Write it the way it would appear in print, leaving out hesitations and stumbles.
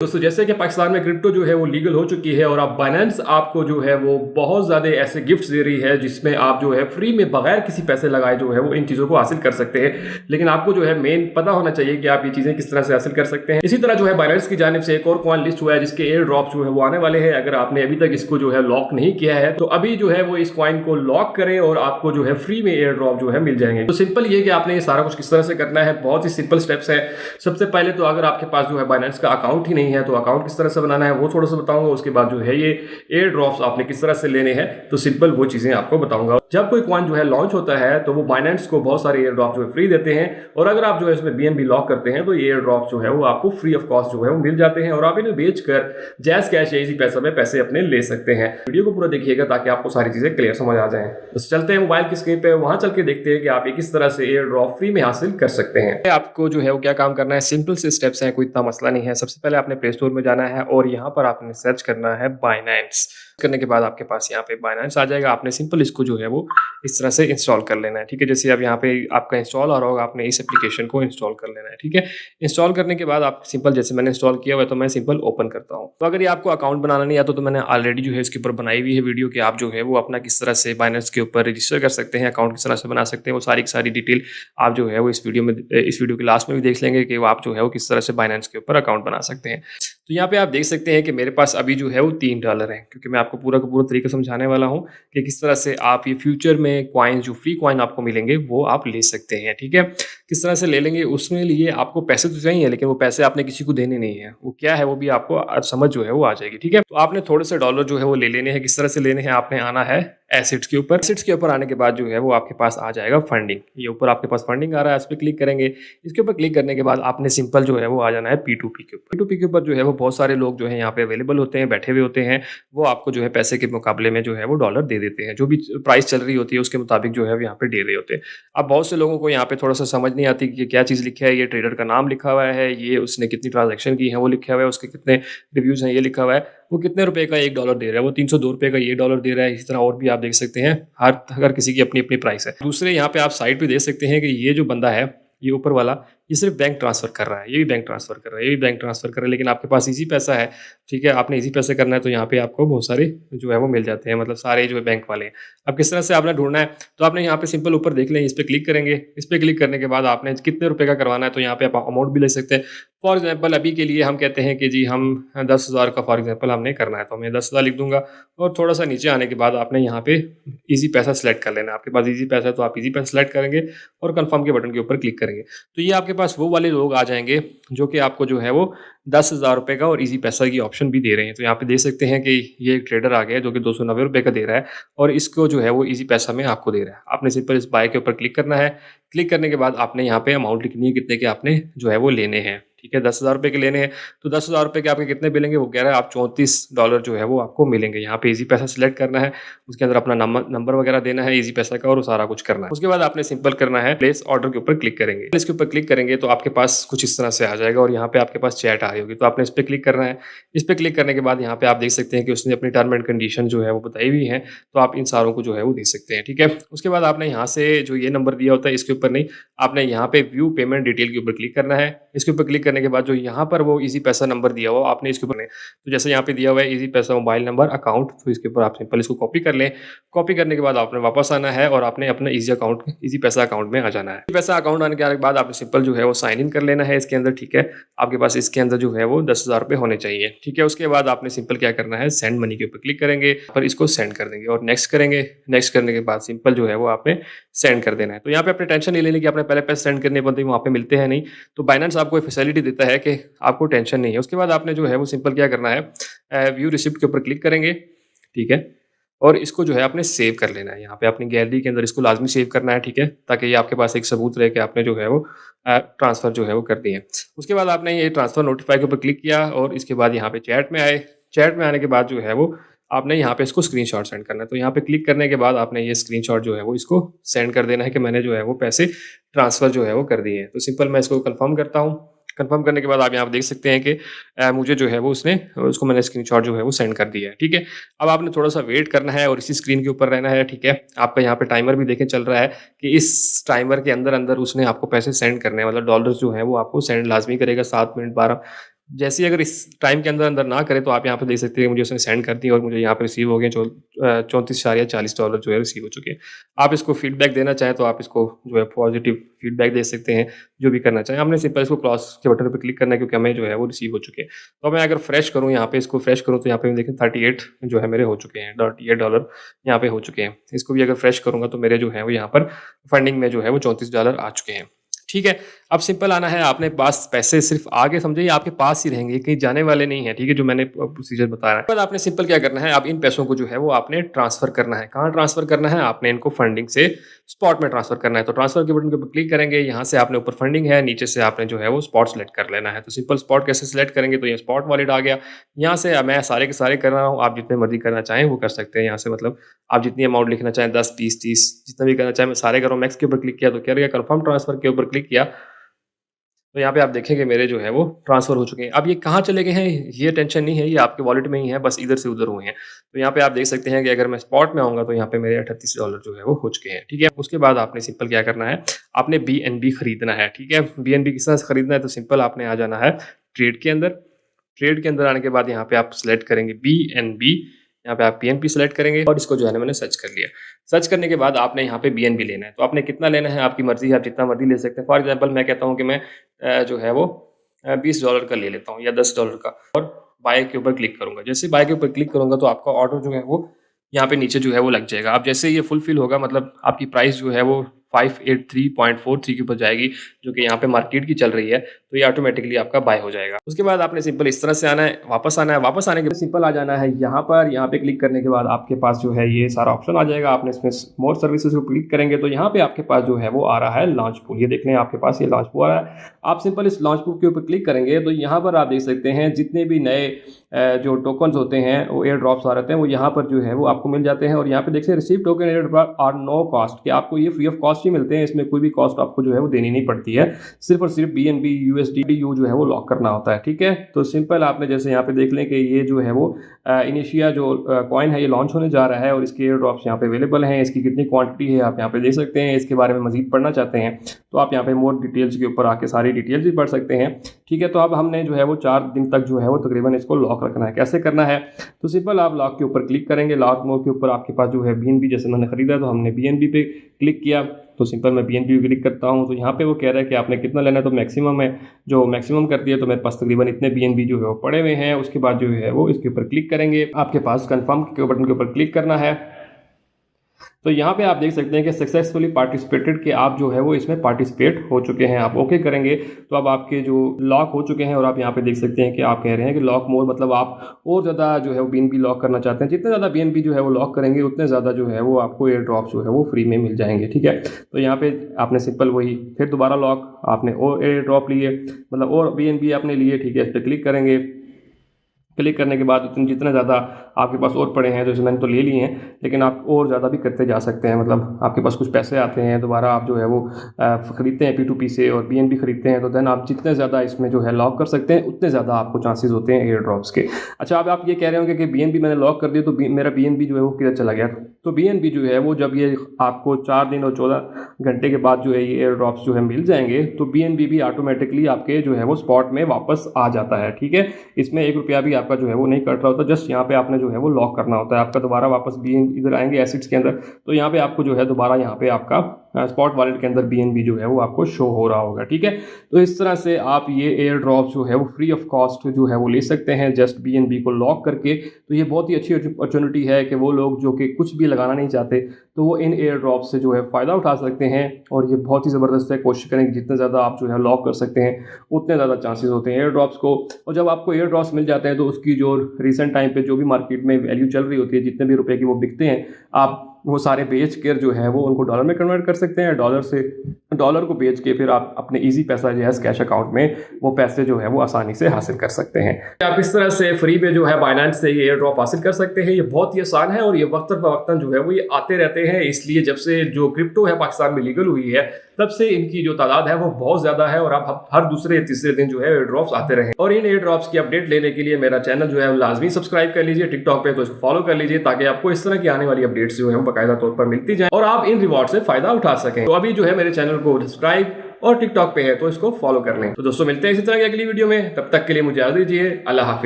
दोस्तों जैसे कि पाकिस्तान में क्रिप्टो जो है वो लीगल हो चुकी है और अब बाइनेंस आपको जो है वो बहुत ज़्यादा ऐसे गिफ्ट्स दे रही है जिसमें आप जो है फ्री में बगैर किसी पैसे लगाए जो है वो इन चीज़ों को हासिल कर सकते हैं। लेकिन आपको जो है मेन पता होना चाहिए कि आप ये चीज़ें किस तरह से हासिल कर सकते हैं। इसी तरह जो है बाइनेंस की जानिब से एक और कॉइन लिस्ट हुआ है जिसके एयर ड्रॉप जो है वो आने वाले हैं। अगर आपने अभी तक इसको जो है लॉक नहीं किया है तो अभी जो है वो इस कॉइन को लॉक करें और आपको जो है फ्री में एयर ड्रॉप जो है मिल जाएंगे। तो सिंपल ये कि आपने ये सारा कुछ किस तरह से करना है, बहुत ही सिंपल स्टेप्स है। सबसे पहले तो अगर आपके पास जो है बाइनेंस का अकाउंट ही नहीं है तो अकाउंट किस तरह से बनाना है वो थोड़ा सा बताऊंगा। उसके बाद जो है ये एयर ड्रॉप्स आपने किस तरह से लेने हैं तो सिंपल वो चीजें आपको बताऊंगा। जब कोई कॉइन जो है लॉन्च होता है तो वो बाइनेंस को बहुत सारे एयर ड्रॉप जो है फ्री देते हैं और अगर आप जो है इसमें बीएनबी लॉक करते हैं तो ये एयर ड्रॉप जो है वो आपको फ्री ऑफ कॉस्ट जो है वो मिल जाते हैं और आप इन्हें बेचकर जैस कैश या इजी पैसा में पैसे अपने ले सकते हैं। वीडियो को पूरा देखिएगा ताकि आपको सारी चीजें क्लियर समझ आ जाए। तो चलते हैं मोबाइल की स्क्रीन पे, वहां चल के देखते हैं कि आप ये किस तरह से एयर ड्रॉप फ्री में हासिल कर सकते हैं। आपको जो है वो क्या काम करना है, सिंपल से स्टेप्स हैं, कोई इतना मसला नहीं है। सबसे पहले आपने प्ले स्टोर में जाना है और यहाँ पर आपने सर्च करना है बाइनेंस। करने के बाद आपके पास यहाँ पे बाइनेंस आ जाएगा। आपने सिंपल इसको जो है वो इस तरह से इंस्टॉल कर लेना है। ठीक है, जैसे अब यहाँ पे आपका इंस्टॉल आ रहा होगा, आपने इस एप्लीकेशन को इंस्टॉल कर लेना है। ठीक है, इंस्टॉल करने के बाद आप सिंपल, जैसे मैंने इंस्टॉल किया हुआ है तो मैं सिंपल ओपन करता हूँ। तो अगर ये आपको अकाउंट बनाना नहीं आता तो मैंने ऑलरेडी जो है इसके ऊपर बनाई हुई है वीडियो कि आप जो है वो अपना किस तरह से बाइनेंस के ऊपर रजिस्टर कर सकते हैं, अकाउंट किस तरह से बना सकते हैं। वो सारी की सारी डिटेल आप जो है वो इस वीडियो के लास्ट में भी देख लेंगे कि आप जो है वो किस तरह से बाइनेंस के ऊपर अकाउंट बना सकते हैं। तो यहाँ पे आप देख सकते हैं कि मेरे पास अभी जो है वो $3 है, क्योंकि मैं आपको पूरा का पूरा तरीका समझाने वाला हूँ कि किस तरह से आप ये फ्यूचर में कॉइन, जो फ्री कॉइन आपको मिलेंगे वो आप ले सकते हैं। ठीक है, किस तरह से ले लेंगे उसमें लिए आपको पैसे तो चाहिए, लेकिन वो पैसे आपने किसी को देने नहीं है। वो क्या है वो भी आपको समझ जो है वो आ जाएगी। ठीक है, तो आपने थोड़े से डॉलर जो है वो ले लेने हैं। किस तरह से लेने हैं, आपने आना है एसिड्स के ऊपर। एसिड्स के ऊपर आने के बाद जो है वो आपके पास आ जाएगा फंडिंग। ये ऊपर आपके पास फंडिंग आ रहा है, इस पर क्लिक करेंगे। इसके ऊपर क्लिक करने के बाद आपने सिंपल जो है वो आ जाना है P2P के ऊपर। P2P के ऊपर जो है वो बहुत सारे लोग जो है यहाँ पे अवेलेबल होते हैं, बैठे हुए होते हैं। वो आपको जो है पैसे के मुकाबले में जो है वो डॉलर दे देते हैं, जो भी प्राइस चल रही होती है उसके मुताबिक जो है यहाँ पे दे रहे होते हैं। अब बहुत से लोगों को यहाँ पे थोड़ा सा समझ नहीं आती कि क्या चीज़ लिखा है। ये ट्रेडर का नाम लिखा हुआ है, ये उसने कितनी ट्रांजेक्शन की है वो लिखा हुआ है, उसके कितने रिव्यूज हैं ये लिखा हुआ है, वो कितने रुपए का $1 दे रहा है, वो 302 रुपए का ये डॉलर दे रहा है। इसी तरह और भी आप देख सकते हैं, हर किसी की अपनी अपनी प्राइस है। दूसरे यहाँ पे आप साइड पे देख सकते हैं कि ये जो बंदा है, ये ऊपर वाला, ये सिर्फ बैंक ट्रांसफर कर रहा है, ये भी बैंक ट्रांसफर कर रहा है, ये भी बैंक ट्रांसफर कर रहा है, लेकिन आपके पास इजी पैसा है। ठीक है, आपने इजी पैसे करना है तो यहाँ पे आपको बहुत सारे जो है वो मिल जाते हैं, मतलब सारे जो है बैंक वाले हैं। अब किस तरह से आपने ढूंढना है, तो आपने यहाँ पे सिंपल ऊपर देख लें, इस पर क्लिक करेंगे। इस पर क्लिक करने के बाद आपने कितने रुपए का करवाना है तो यहाँ पे आप अमाउंट भी ले सकते हैं। फॉर एग्जाम्पल अभी के लिए हम कहते हैं कि जी हम 10,000 का फॉर एग्जाम्पल हमने करना है, तो मैं 10,000 लिख दूंगा और थोड़ा सा नीचे आने के बाद आपने यहाँ पे इजी पैसा सेलेक्ट कर लेना है। आपके पास इजी पैसा है तो आप इजी पैसा सेलेक्ट करेंगे और कंफर्म के बटन के ऊपर क्लिक करेंगे। तो ये आपके पास वो वाले लोग आ जाएंगे जो कि आपको जो है वो 10,000 रुपये का और इजी पैसा की ऑप्शन भी दे रहे हैं। तो यहाँ पे देख सकते हैं कि ये एक ट्रेडर आ गया है जो कि 290 रुपये का दे रहा है और इसको जो है वो इजी पैसा में आपको दे रहा है। आपने सिंपल इस बाय के ऊपर क्लिक करना है। क्लिक करने के बाद आपने यहाँ पे अमाउंट लिखनी है, कितने के आपने जो है वो लेने हैं। ठीक है, 10,000 रुपये के लेने हैं तो 10,000 रुपये के आपके कितने मिलेंगे, वो कह रहा है आप $34 जो है वो आपको मिलेंगे। यहाँ पे इजी पैसा सिलेक्ट करना है, उसके अंदर अपना नंबर वगैरह देना है इजी पैसा का और सारा कुछ करना है। उसके बाद आपने सिंपल करना है प्लेस ऑर्डर के ऊपर क्लिक करेंगे। इसके ऊपर क्लिक करेंगे तो आपके पास कुछ इस तरह से आ जाएगा और यहाँ पे आपके पास चैट आ रही होगी, तो आपने इस पर क्लिक करना है। इस पर क्लिक करने के बाद यहाँ पे आप देख सकते हैं कि उसने अपनी टर्म एंड कंडीशन जो है वो बताई हुई है, तो आप इन सारों को जो है वो देख सकते हैं। ठीक है, उसके बाद आपने यहाँ से जो ये नंबर दिया होता है इसके ऊपर नहीं, आपने यहाँ पे व्यू पेमेंट डिटेल के ऊपर क्लिक करना है। इसके ऊपर क्लिक करने के बाद जो यहाँ पर वो इजी पैसा नंबर दिया हुआ आपने इसके ऊपर, तो जैसे यहाँ पे दिया हुआ है इजी पैसा मोबाइल नंबर अकाउंट, तो इसके ऊपर आप सिंपल इसको कॉपी कर लें। कॉपी करने के बाद आपने वापस आना है और आपने अपना इजी पैसा अकाउंट में आ जाना है। इजी पैसा अकाउंट आने के बाद आपने सिंपल जो है वो साइन इन कर लेना है इसके अंदर। ठीक है, आपके पास इसके अंदर जो है वो 10,000 रुपये होने चाहिए। ठीक है, उसके बाद आपने सिंपल क्या करना है, सेंड मनी के ऊपर क्लिक करेंगे पर इसको सेंड कर देंगे और नेक्स्ट करेंगे। नेक्स्ट करने के बाद सिंपल जो है वो आपने सेंड कर देना है। तो यहाँ पे अपने टेंशन नहीं लेनी कि आपने पहले पैसे सेंड करने पड़ते वहाँ पे मिलते हैं नहीं, तो बाइनेंस आपको फैसिलिटी देता है कि आपको टेंशन नहीं है। उसके बाद आपने जो है वो सिंपल क्या करना है, व्यू रिसिप्ट के ऊपर क्लिक करेंगे। ठीक है, और इसको जो है आपने सेव कर लेना है। यहाँ पे अपनी गैलरी के अंदर इसको लाजमी सेव करना है। ठीक है, ताकि ये आपके पास एक सबूत रहे कि आपने जो है वो ट्रांसफ़र जो है वो कर दिए। उसके बाद आपने ये ट्रांसफ़र नोटिफाई के ऊपर क्लिक किया और इसके बाद यहाँ पे चैट में आए। चैट में आने के बाद जो है वो आपने यहाँ पे इसको स्क्रीनशॉट सेंड करना है। तो यहाँ पे क्लिक करने के बाद आपने ये स्क्रीनशॉट जो है वो इसको सेंड कर देना है कि मैंने जो है वो पैसे ट्रांसफ़र जो है वो कर दिए हैं। तो सिंपल मैं इसको कन्फर्म करता हूँ। कंफर्म करने के बाद आप यहाँ पे देख सकते हैं कि मुझे जो है वो उसको मैंने स्क्रीनशॉट जो है वो सेंड कर दिया है। ठीक है, अब आपने थोड़ा सा वेट करना है और इसी स्क्रीन के ऊपर रहना है। ठीक है, आपका यहाँ पे टाइमर भी देखें चल रहा है कि इस टाइमर के अंदर अंदर उसने आपको पैसे सेंड करने हैं, मतलब डॉलर्स जो है वो आपको सेंड लाजमी करेगा। 7 मिनट 12 जैसे ही अगर इस टाइम के अंदर अंदर ना करे तो आप यहाँ पे देख सकते हैं मुझे उसने सेंड कर दी और मुझे यहाँ पे रिसीव हो गए $34.40 जो है रिसीव हो चुके हैं। आप इसको फीडबैक देना चाहें तो आप इसको जो है पॉजिटिव फीडबैक दे सकते हैं, जो भी करना चाहें। आपने सिंपल इसको क्रॉस के बटन पे क्लिक करना है क्योंकि हमें जो है वो रिसीव हो चुके हैं। तो मैं अगर फ्रेश करूँ यहाँ पे इसको फ्रेश करूँ तो यहाँ पे देखें 38 जो है मेरे हो चुके हैं, $38 यहाँ पे हो चुके हैं। इसको भी अगर फ्रेश करूँगा तो मेरे जो है वो यहाँ पर फंडिंग में जो है वो $34 आ चुके हैं। ठीक है, अब सिंपल आना है, आपने पास पैसे सिर्फ आगे समझे ये आपके पास ही रहेंगे, कहीं जाने वाले नहीं है। ठीक है, जो मैंने प्रोसीजर बताया है। बाद आपने सिंपल क्या करना है, आप इन पैसों को जो है वो आपने ट्रांसफर करना है। कहाँ ट्रांसफर करना है, आपने इनको फंडिंग से स्पॉट में ट्रांसफर करना है। तो ट्रांसफर के बटन के ऊपर क्लिक करेंगे, यहाँ से आपने ऊपर फंडिंग है, नीचे से आपने जो है वो स्पॉट सेलेक्ट कर लेना है। तो सिंपल स्पॉट कैसे सेलेक्ट करेंगे, तो ये स्पॉट वॉलेट आ गया। यहाँ से मैं सारे के सारे कर रहा हूँ, आप जितने मर्जी करना चाहें वो कर सकते हैं। यहाँ से मतलब आप जितनी अमाउंट लिखना चाहें 10, 20, 30 जितना भी करना चाहें, मैं सारे कर रहा हूँ। मैक्स के ऊपर क्लिक किया तो क्या गया, कन्फर्म ट्रांसफर के ऊपर क्लिक किया तो यहाँ पे आप देखेंगे मेरे जो है वो ट्रांसफ़र हो चुके हैं। अब ये कहाँ चले गए हैं ये टेंशन नहीं है, ये आपके वॉलेट में ही है, बस इधर से उधर हुए हैं। तो यहाँ पे आप देख सकते हैं कि अगर मैं स्पॉट में आऊँगा तो यहाँ पे मेरे $38 जो है वो हो चुके हैं। ठीक है, उसके बाद आपने सिंपल क्या करना है, आपने BNB खरीदना है। ठीक है, BNB किस तरह से खरीदना है, तो सिंपल आपने आ जाना है ट्रेड के अंदर। ट्रेड के अंदर आने के बाद यहाँ पे आप सिलेक्ट करेंगे BNB, यहाँ पे आप PNB सेलेक्ट करेंगे और इसको जो है ना मैंने सर्च कर लिया। सर्च करने के बाद आपने यहाँ पे BNB लेना है। तो आपने कितना लेना है आपकी मर्जी है, आप जितना मर्जी ले सकते हैं। फॉर एग्जांपल मैं कहता हूँ कि मैं जो है वो $20 का ले लेता हूँ या $10 का और बाय के ऊपर क्लिक करूँगा। जैसे बाय के ऊपर क्लिक करूँगा तो आपका ऑर्डर जो है वो यहाँ पे नीचे जो है वो लग जाएगा। अब जैसे ये फुलफिल होगा मतलब आपकी प्राइस जो है वो 583.43 के ऊपर जाएगी, जो कि यहाँ पे मार्केट की चल रही है, तो ये ऑटोमेटिकली आपका बाय हो जाएगा। उसके बाद आपने सिंपल इस तरह से आना है, वापस आना है। वापस आने के बाद सिंपल आ जाना है यहाँ पर। यहाँ पे क्लिक करने के बाद आपके पास जो है ये सारा ऑप्शन आ जाएगा। आपने इसमें मोर सर्विसेज को क्लिक करेंगे तो यहाँ पे आपके पास जो है वो आ रहा है लॉन्च पूल। ये देख लें आपके पास ये लॉन्च पूल आ रहा है। आप सिंपल इस लॉन्च पूल के ऊपर क्लिक करेंगे तो यहाँ पर आप देख सकते हैं जितने भी नए जो टोकन्स होते हैं वो एयर ड्रॉप्स आ रहते हैं वो यहाँ पर जो है वो आपको मिल जाते हैं। और यहाँ पे देखिए receive token airdrop are no cost, कि आपको ये फ्री ऑफ कॉस्ट ही मिलते हैं, इसमें कोई भी कॉस्ट आपको जो है वो देनी नहीं पड़ती है। सिर्फ और सिर्फ BNB USDU जो है वो लॉक करना होता है। ठीक है, तो सिंपल आपने जैसे यहाँ पे देख लें कि ये जो है वो इनिशिया जो कॉइन है ये लॉन्च होने जा रहा है और इसके एयर ड्रॉप्स यहाँ पे अवेलेबल हैं। इसकी कितनी क्वांटिटी है आप यहाँ पे देख सकते हैं। इसके बारे में मजीद पढ़ना चाहते हैं तो आप यहाँ पे मोर डिटेल्स के ऊपर आके सारी डिटेल्स भी पढ़ सकते हैं। ठीक है, तो अब हमने जो है वो 4 दिन तक जो है वो तकरीबन इसको लॉक रखना है। कैसे करना है, तो सिंपल आप लॉक के ऊपर क्लिक करेंगे। लॉक मोड के ऊपर आपके पास जो है BNB, जैसे मैंने खरीदा तो हमने BNB पे क्लिक किया तो सिंपल मैं BNB पे क्लिक करता हूँ तो यहाँ पे वो कह रहा है कि आपने कितना लेना है। तो मैक्सिमम है, जो मैक्सिमम कर दिया तो मेरे पास तकरीबन इतने BNB जो है वो पड़े हुए हैं। उसके बाद जो है वो इसके ऊपर क्लिक करेंगे, आपके पास कन्फर्म के बटन के ऊपर क्लिक करना है। तो यहाँ पे आप देख सकते हैं कि सक्सेसफुली पार्टिसिपेटेड, के आप जो है वो इसमें पार्टिसिपेट हो चुके हैं। आप ओके करेंगे तो अब आपके जो लॉक हो चुके हैं और आप यहाँ पे देख सकते हैं कि आप कह रहे हैं कि लॉक मोर, मतलब आप और ज़्यादा जो है वो BNB लॉक करना चाहते हैं। जितने ज़्यादा BNB जो है वो लॉक करेंगे उतने ज़्यादा जो है वो आपको एयर ड्रॉप जो है वो फ्री में मिल जाएंगे। ठीक है, तो यहाँ पे आपने सिंपल वही फिर दोबारा लॉक आपने और एयर ड्रॉप लिए, मतलब और BNB आपने लिए। ठीक है, इस पर क्लिक करेंगे। क्लिक करने के बाद जितने ज़्यादा आपके पास और पड़े हैं, जैसे मैंने तो ले लिए हैं, लेकिन आप और ज़्यादा भी करते जा सकते हैं। मतलब आपके पास कुछ पैसे आते हैं दोबारा आप जो है वो ख़रीदते हैं P2P से और BNB खरीदते हैं, तो देन आप जितने ज़्यादा इसमें जो है लॉक कर सकते हैं उतने ज़्यादा आपको चांसेस होते हैं एयर ड्रॉप्स के। अच्छा, अब आप ये कह रहे होंगे कि BNB मैंने लॉक कर दिया तो मेरा BNB जो है वो किधर चला गया। तो BNB जो है वो जब ये आपको 4 दिन और 14 घंटे के बाद जो है ये एयर ड्रॉप्स जो है मिल जाएंगे तो BNB भी ऑटोमेटिकली आपके जो है वो स्पॉट में वापस आ जाता है। ठीक है, इसमें ₹1 भी आपका जो है वो नहीं कट रहा होता, जस्ट यहाँ पे आपने जो है वो लॉक करना होता है। आपका दोबारा वापस BNB इधर आएंगे एसिड्स के अंदर, तो यहाँ पे आपको जो है दोबारा यहाँ पे आपका स्पॉट वॉलेट के अंदर BNB जो है वो आपको शो हो रहा होगा। ठीक है, तो इस तरह से आप ये एयर ड्रॉप जो है वो फ्री ऑफ कॉस्ट जो है वो ले सकते हैं जस्ट BNB को लॉक करके। तो ये बहुत ही अच्छी अपॉर्चुनिटी है कि वो लोग जो कि कुछ भी लगाना नहीं चाहते तो वो इन एयर ड्रॉप से जो है फ़ायदा उठा सकते हैं। और ये बहुत ही ज़बरदस्त है, कोशिश करें कि जितने ज़्यादा आप जो है लॉक कर सकते हैं उतने ज़्यादा चांसेस होते हैं एयर ड्रॉप्स को। और जब आपको एयर ड्रॉप्स मिल जाते हैं तो उसकी जो रिसेंट टाइम पे जो भी मार्केट में वैल्यू चल रही होती है, जितने भी रुपए की वो बिकते हैं, आप वो सारे बेच कर जो है वो उनको डॉलर में कन्वर्ट कर सकते हैं। डॉलर को बेच के फिर आप अपने इजी पैसा जो है कैश अकाउंट में वो पैसे जो है वो आसानी से हासिल कर सकते हैं। आप इस तरह से फ्री में जो है बाइनेंस से ये एयर ड्रॉप हासिल कर सकते हैं। ये बहुत ही आसान है और ये वक्तन फवक्तन जो है वो ये आते रहते हैं। इसलिए जब से जो क्रिप्टो है पाकिस्तान में लीगल हुई है तब से इनकी जो तादाद है वो बहुत ज़्यादा है और अब हर दूसरे तीसरे दिन जो है एयर ड्रॉप्स आते रहे। और इन एयर ड्रॉप्स की अपडेट लेने के लिए मेरा चैनल जो है लाजमी सब्सक्राइब कर लीजिए। टिकटॉक पे तो इसको फॉलो कर लीजिए ताकि आपको इस तरह की आने वाली अपडेट्स जो है वो बाकायदा तौर पर मिलती जाए और आप इन रिवॉर्ड से फ़ायदा उठा सकें। तो अभी जो है मेरे चैनल को सब्सक्राइब और टिकटॉक पे है तो इसको फॉलो कर लें। तो दोस्तों मिलते हैं इसी तरह की अगली वीडियो में, तब तक के लिए मुझे इजाजत दीजिए। अल्लाह हाफिज।